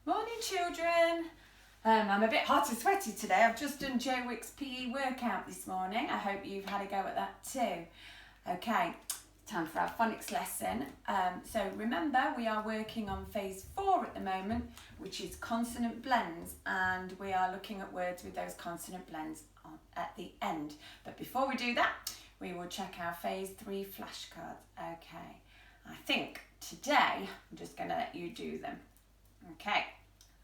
Morning, children. I'm a bit hot and sweaty today. I've just done Joe Wick's PE workout this morning. I hope you've had a go at that too. Okay, time for our phonics lesson. So remember, we are working on phase 4 at the moment, which is consonant blends, and we are looking at words with those consonant blends at the end. But before we do that, we will check our phase 3 flashcards. Okay, I think today I'm just going to let you do them. Okay,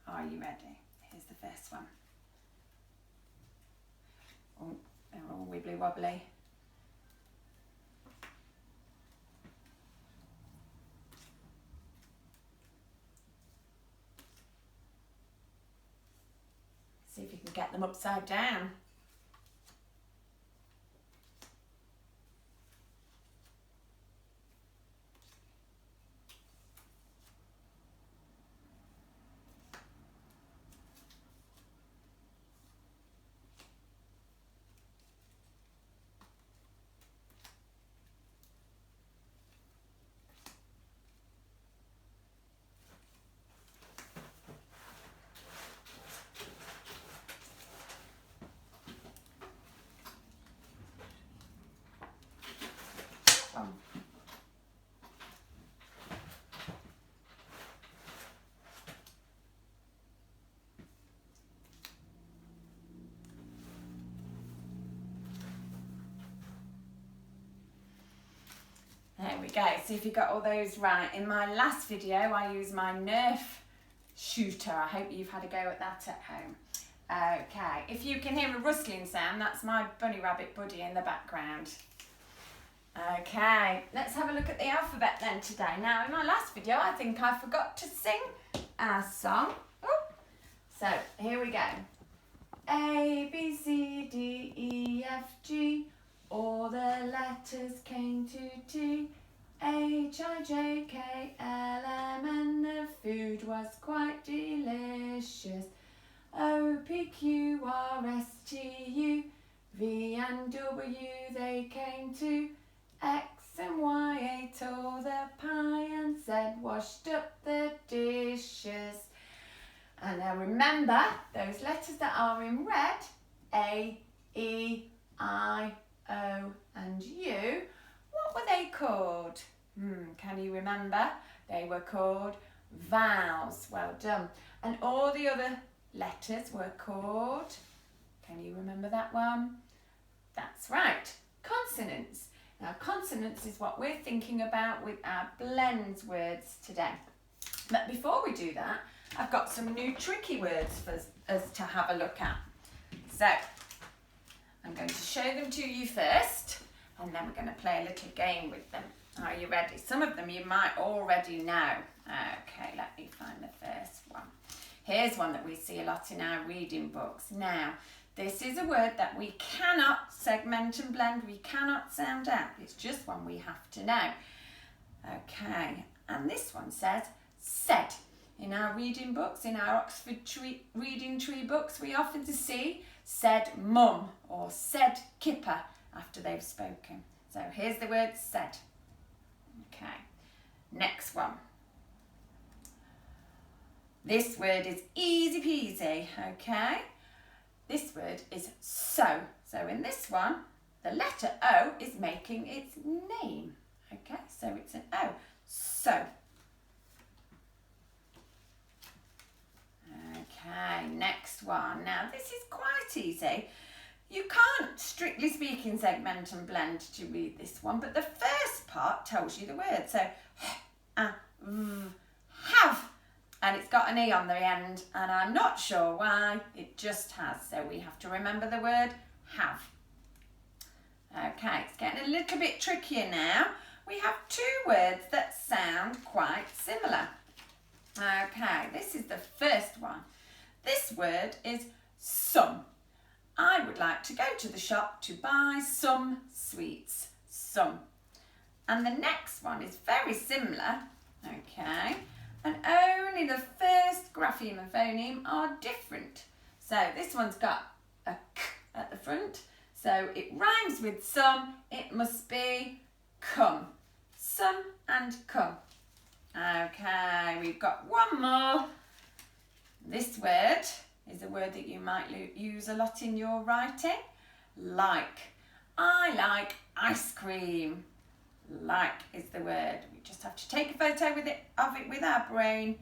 are you ready? Here's the first one. Oh, they're all wibbly wobbly. See if you can get them upside down. There we go, see if you got all those right. In my last video, I used my Nerf shooter. I hope you've had a go at that at home. Okay, if you can hear a rustling sound, that's my bunny rabbit buddy in the background. Okay, let's have a look at the alphabet then today. Now, in my last video, I think I forgot to sing our song. Ooh. So, here we go. A, B, C, D, E, F, G. All the letters came to T, H, I, J, K, L, M, and the food was quite delicious. O, P, Q, R, S, T, U, V and W, they came to X and Y, ate all the pie, and Z washed up the dishes. And now remember, those letters that are in red, A, E, I, O and U, what were they called? Can you remember? They were called vowels. Well done. And all the other letters were called, can you remember that one? That's right, consonants. Now consonants is what we're thinking about with our blends words today. But before we do that, I've got some new tricky words for us to have a look at. So, I'm going to show them to you first, and then we're going to play a little game with them. Are you ready? Some of them you might already know. Okay, let me find the first one. Here's one that we see a lot in our reading books. Now, this is a word that we cannot segment and blend. We cannot sound out. It's just one we have to know. Okay, and this one says said. In our reading books, in our Oxford reading tree books, we often see said mum or said kipper after they've spoken. So here's the word said. Okay, next one. This word is easy peasy, okay? This word is so. So in this one, the letter O is making its name. Okay, so it's an O. So. Okay, next one. Now this is quite easy. You can't, strictly speaking, segment and blend to read this one, but the first part tells you the word. So, have, and it's got an E on the end, and I'm not sure why, it just has. So we have to remember the word have. Okay, it's getting a little bit trickier now. We have two words that sound quite similar. Okay, this is the first one. This word is some. I would like to go to the shop to buy some sweets. Some. And the next one is very similar. Okay, and only the first grapheme and phoneme are different. So this one's got a k at the front. So it rhymes with some. It must be come. Some and come. Okay, we've got one more. This word is a word that you might use a lot in your writing. Like. I like ice cream. Like is the word. We just have to take a photo of it with our brain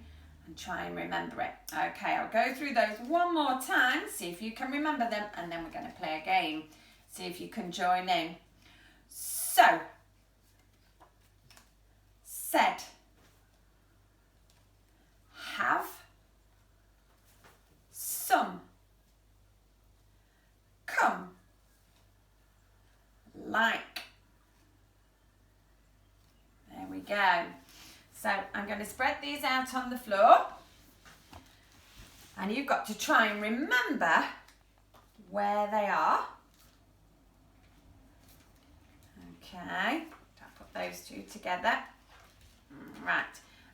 and try and remember it. Okay, I'll go through those one more time, see if you can remember them, and then we're going to play a game. See if you can join in. So, said, have, some, come, like. There we go. So I'm going to spread these out on the floor, and you've got to try and remember where they are. Okay, I'll put those two together. Right,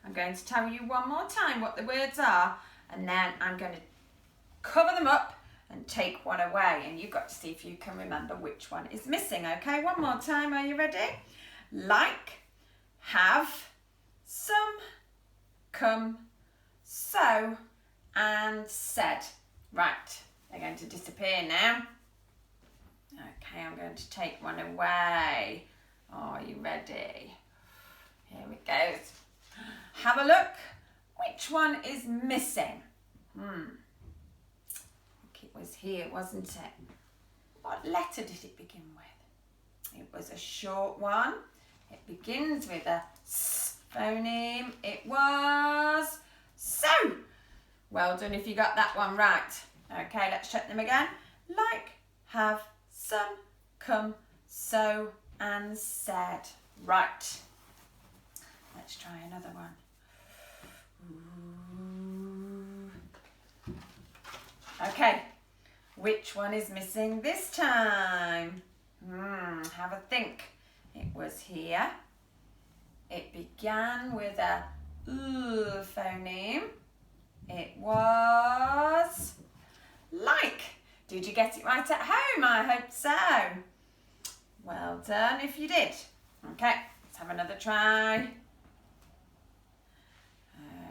I'm going to tell you one more time what the words are, and then I'm going to cover them up and take one away, and you've got to see if you can remember which one is missing. Okay, one more time, are you ready? Like, have, some, come, so, and said. Right, they're going to disappear now. Okay, I'm going to take one away. Are you ready? Here it goes. Have a look. Which one is missing? I think it was here, wasn't it? What letter did it begin with? It was a short one. It begins with a S phoneme. It was so. Well done if you got that one right. Okay, let's check them again. Like, have, some, come, so, and said. Right. Let's try another one. Ooh. Okay. Which one is missing this time? Have a think. It was here. It began with a phoneme. It was like. Did you get it right at home? I hope so. Well done if you did. Okay, let's have another try.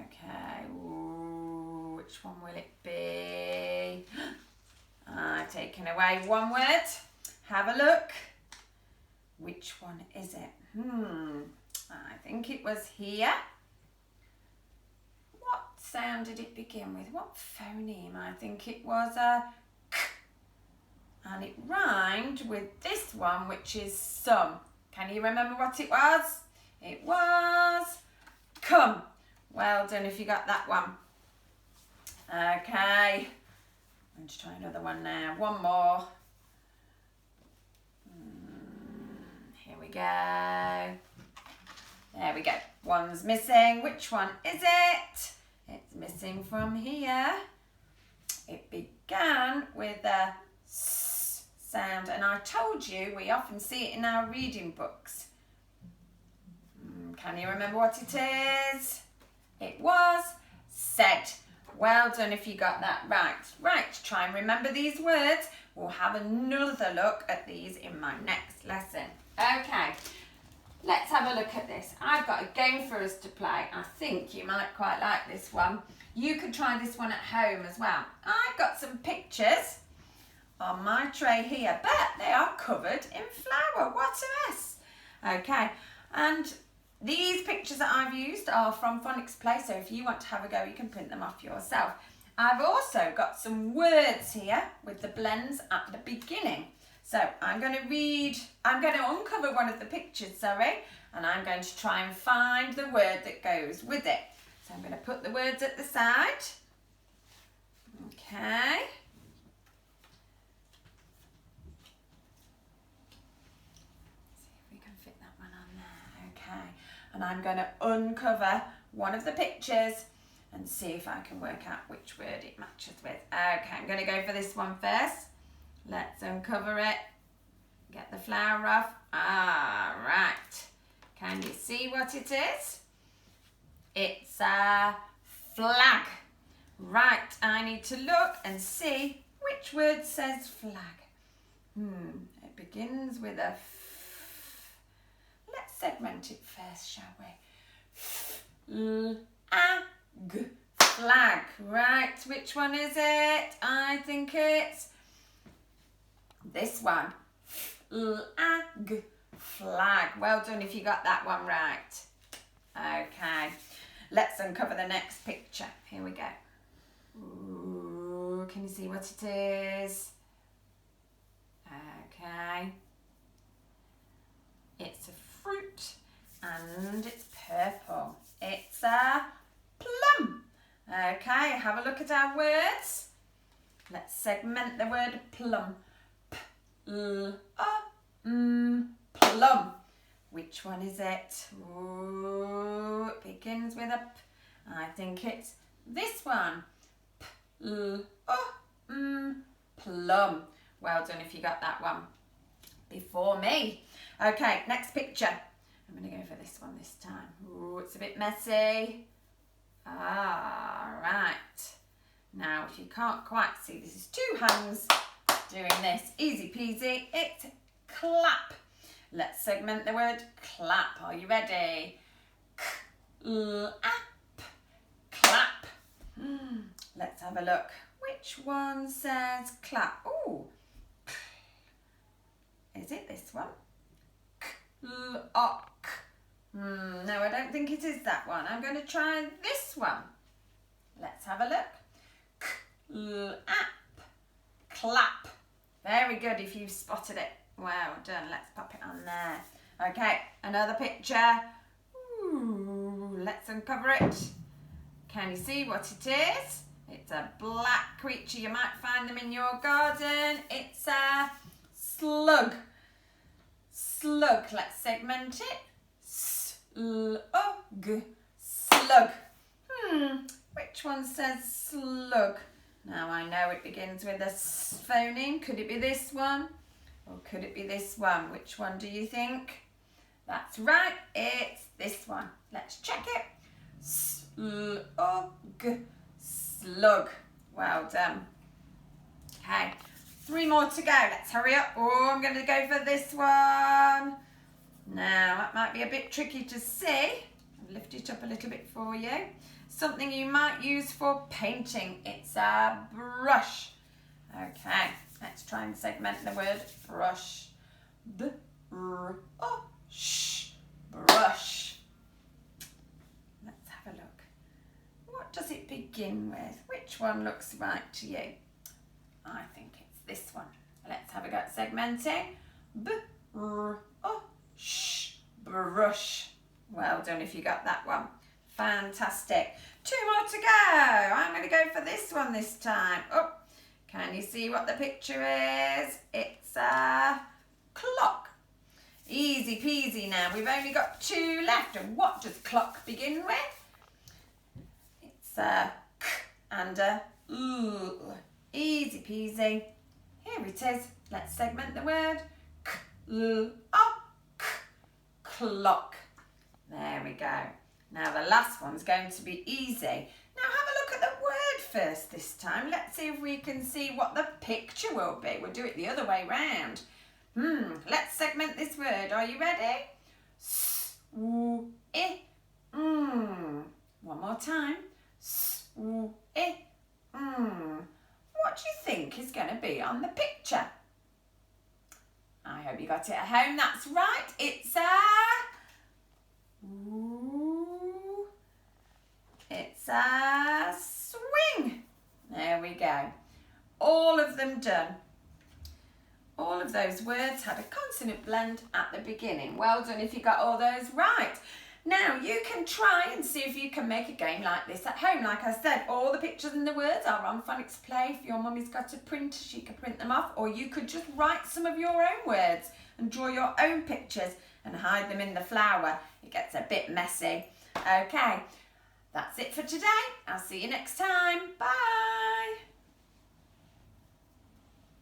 Okay, ooh, which one will it be? I've taken away one word. Have a look. Which one is it? I think it was here. What sound did it begin with? What phoneme? I think it was a k. And it rhymed with this one, which is some. Can you remember what it was? It was come. Well done if you got that one. Okay. I'm going to try another one now. One more. Here we go. There we go. One's missing. Which one is it? It's missing from here. It began with a S sound, and I told you we often see it in our reading books. Can you remember what it is? It was said. Well done if you got that right. Right, try and remember these words. We'll have another look at these in my next lesson. Okay, let's have a look at this. I've got a game for us to play. I think you might quite like this one. You could try this one at home as well. I've got some pictures on my tray here, but they are covered in flour. What a mess. Okay, and these pictures that I've used are from Phonics Play, so if you want to have a go, you can print them off yourself. I've also got some words here with the blends at the beginning. So I'm going to uncover one of the pictures, and I'm going to try and find the word that goes with it. So I'm going to put the words at the side. Okay. And I'm going to uncover one of the pictures and see if I can work out which word it matches with. Okay, I'm going to go for this one first. Let's uncover it. Get the flour off. Right. Can you see what it is? It's a flag. Right, I need to look and see which word says flag. It begins with a Let's segment it first, shall we? Flag. flag. Right, which one is it? I think it's this one. Flag. Flag. Well done if you got that one right. Okay, let's uncover the next picture. Here we go. Ooh, can you see what it is? Okay. It's a fruit and it's purple. It's a plum. Okay, have a look at our words. Let's segment the word plum. Plum. Which one is it? Ooh, it begins with a P. I think it's this one. Plum. Well done if you got that one before me. Okay, next picture. I'm going to go for this one this time. Ooh, it's a bit messy. Right. Now, if you can't quite see, this is two hands doing this. Easy peasy. It's clap. Let's segment the word clap. Are you ready? Clap. Let's have a look. Which one says clap? Ooh. Is it this one? No, I don't think it is that one. I'm going to try this one. Let's have a look. Clap. Very good if you've spotted it. Well done. Let's pop it on there. Okay, another picture. Ooh, let's uncover it. Can you see what it is? It's a black creature. You might find them in your garden. It's a slug. Slug. Let's segment it. Slug. Slug. Which one says slug? Now I know it begins with a phoneme. Could it be this one? Or could it be this one? Which one do you think? That's right. It's this one. Let's check it. Slug. Slug. Well done. Okay. 3 more to go. Let's hurry up. Oh, I'm going to go for this one. Now, that might be a bit tricky to see. I'll lift it up a little bit for you. Something you might use for painting. It's a brush. Okay, let's try and segment the word brush. Brush. Let's have a look. What does it begin with? Which one looks right to you? I think it's this one. Let's have a go at segmenting. Brush. Well done if you got that one. Fantastic. 2 more to go. I'm going to go for this one this time. Oh, can you see what the picture is? It's a clock. Easy peasy now. We've only got 2 left. And what does clock begin with? It's a k and a l. Easy peasy. Here it is. Let's segment the word. Clock. There we go. Now the last one's going to be easy. Now have a look at the word first this time. Let's see if we can see what the picture will be. We'll do it the other way round. Let's segment this word. Are you ready? One more time. What do you think is going to be on the picture? I hope you got it at home. That's right. It's a swing. There we go. All of them done. All of those words had a consonant blend at the beginning. Well done if you got all those right. Now you can try and see if you can make a game like this at home. Like I said, all the pictures and the words are on Phonics Play. If your mummy's got a printer, she can print them off, or you could just write some of your own words and draw your own pictures and hide them in the flower. It gets a bit messy. Okay, that's it for today. I'll see you next time. Bye.